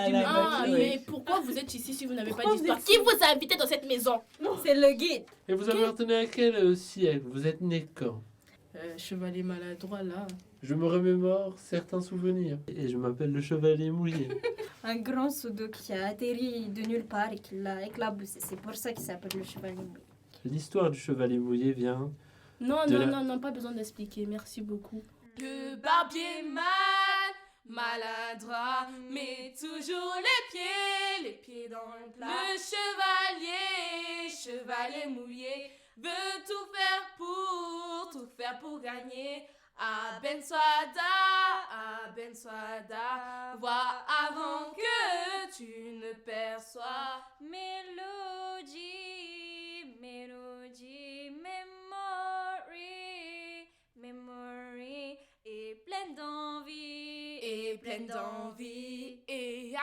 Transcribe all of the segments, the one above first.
du même. Mais pourquoi vous êtes ici si vous n'avez pas d'histoire? Qui vous a invité dans cette maison? C'est le guide. Et vous appartenez à quel siècle? Vous êtes né quand? Chevalier maladroit, là. Je me remémore certains souvenirs. Et je m'appelle le chevalier mouillé. Un grand seau d'eau qui a atterri de nulle part et qui l'a éclaboussé. C'est pour ça qu'il s'appelle le chevalier mouillé. L'histoire du chevalier mouillé vient... Non, pas besoin d'expliquer. Merci beaucoup. Le barbier maladroit, met toujours les pieds dans le plat. Le chevalier mouillé, veut tout faire pour gagner. À Ben Souada, vois avant que tu ne perçois. Mélodie, memory, et pleine d'envie. Et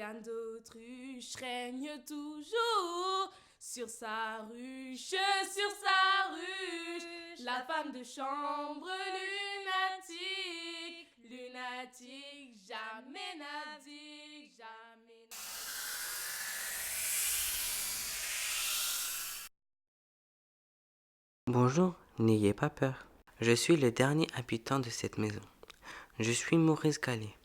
un d'autruche règne toujours sur sa ruche, la femme de chambre lunatique, jamais nadique, jamais. Bonjour, n'ayez pas peur. Je suis le dernier habitant de cette maison. Je suis Maurice Gallet.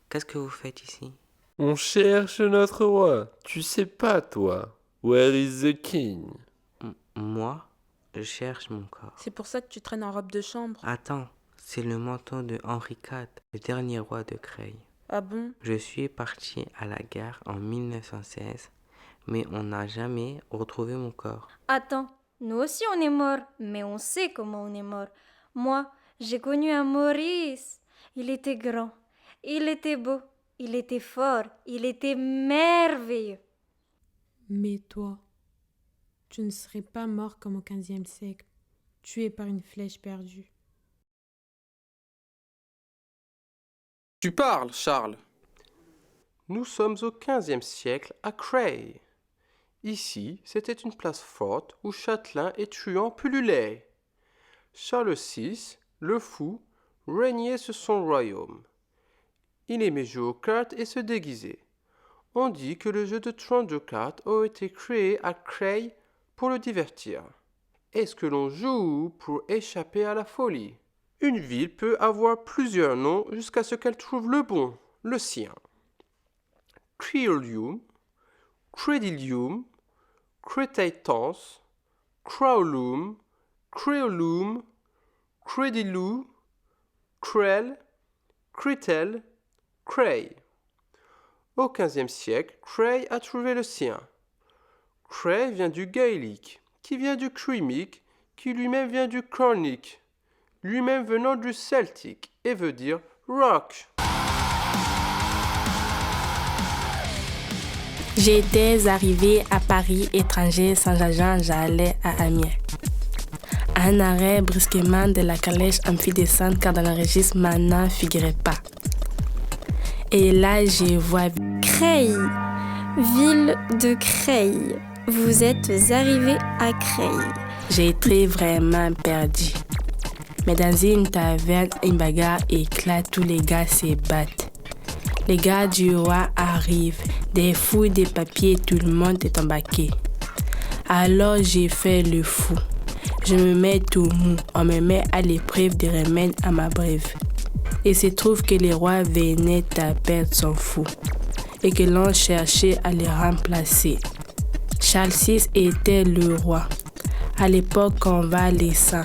Qu'est-ce que vous faites ici? On cherche notre roi. Tu sais pas, toi. Where is the king? Moi, je cherche mon corps. C'est pour ça que tu traînes en robe de chambre. Attends, c'est le manteau de Henri IV, le dernier roi de Creil. Ah bon? Je suis parti à la guerre en 1916, mais on n'a jamais retrouvé mon corps. Attends, nous aussi on est morts, mais on sait comment on est mort. Moi, j'ai connu un Maurice. Il était grand, il était beau, il était fort, il était merveilleux. Mais toi, tu ne serais pas mort comme au XVe siècle, tué par une flèche perdue. Tu parles, Charles. Nous sommes au XVe siècle à Creil. Ici, c'était une place forte où châtelains et truands pullulaient. Charles VI, le fou, régnait sur son royaume. Il aimait jouer aux cartes et se déguiser. On dit que le jeu de 32 cartes a été créé à Creil pour le divertir. Est-ce que l'on joue pour échapper à la folie? Une ville peut avoir plusieurs noms jusqu'à ce qu'elle trouve le bon, le sien. Creolium, Credilium, Cretaitans, Crowlum, Creolum, Credilou, Crel, Cretel, Creil. Au XVe siècle, Creil a trouvé le sien. Creil vient du gaélique, qui vient du crimique, qui lui-même vient du cornique, lui-même venant du celtique, et veut dire rock. J'étais arrivée à Paris, étranger, sans agent, j'allais à Amiens. Un arrêt brusquement de la calèche amphidescente car dans le registre Mana ne figurait pas. Et là, je vois Creil, ville de Creil. Vous êtes arrivé à Creil. J'ai été vraiment perdue. Mais dans une taverne, une bagarre éclate, tous les gars se battent. Les gars du roi arrivent, des fouilles, des papiers, tout le monde est embarqué. Alors j'ai fait le fou. Je me mets tout mou, on me met à l'épreuve des remèdes à ma brève. Il se trouve que le roi venait à perdre son fou et que l'on cherchait à le remplacer. Charles VI était le roi. À l'époque convalescent,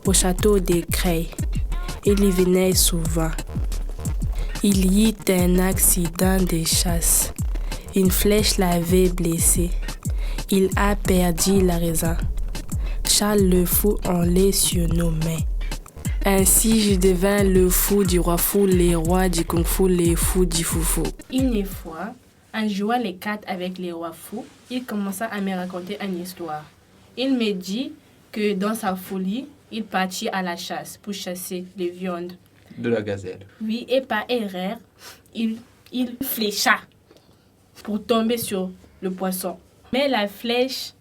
au château de Creil. Il y venait souvent. Il y eut un accident de chasse. Une flèche l'avait blessé. Il a perdu la raison. Charles le fou, on les surnommait. Ainsi, je devins le fou du roi fou, les rois du kung fu, les fous du foufou. Une fois, en jouant les cartes avec les rois fous, il commença à me raconter une histoire. Il me dit que dans sa folie, il partit à la chasse pour chasser les viandes. De la gazelle. Oui, et par erreur, il flécha pour tomber sur le poisson. Mais la flèche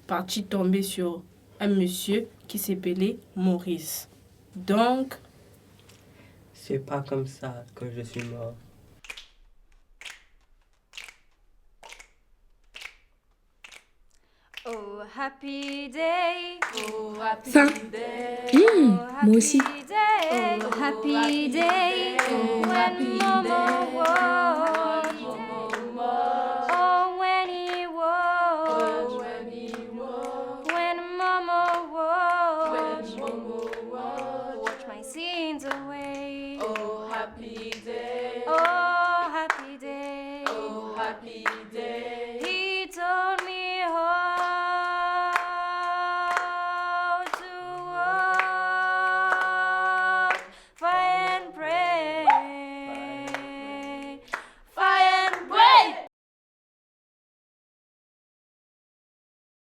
partit tomber sur un monsieur qui s'appelait Maurice. Donc, C'est pas comme ça que je suis mort. happy day. Fin. Moi aussi. Happy day. When Momo was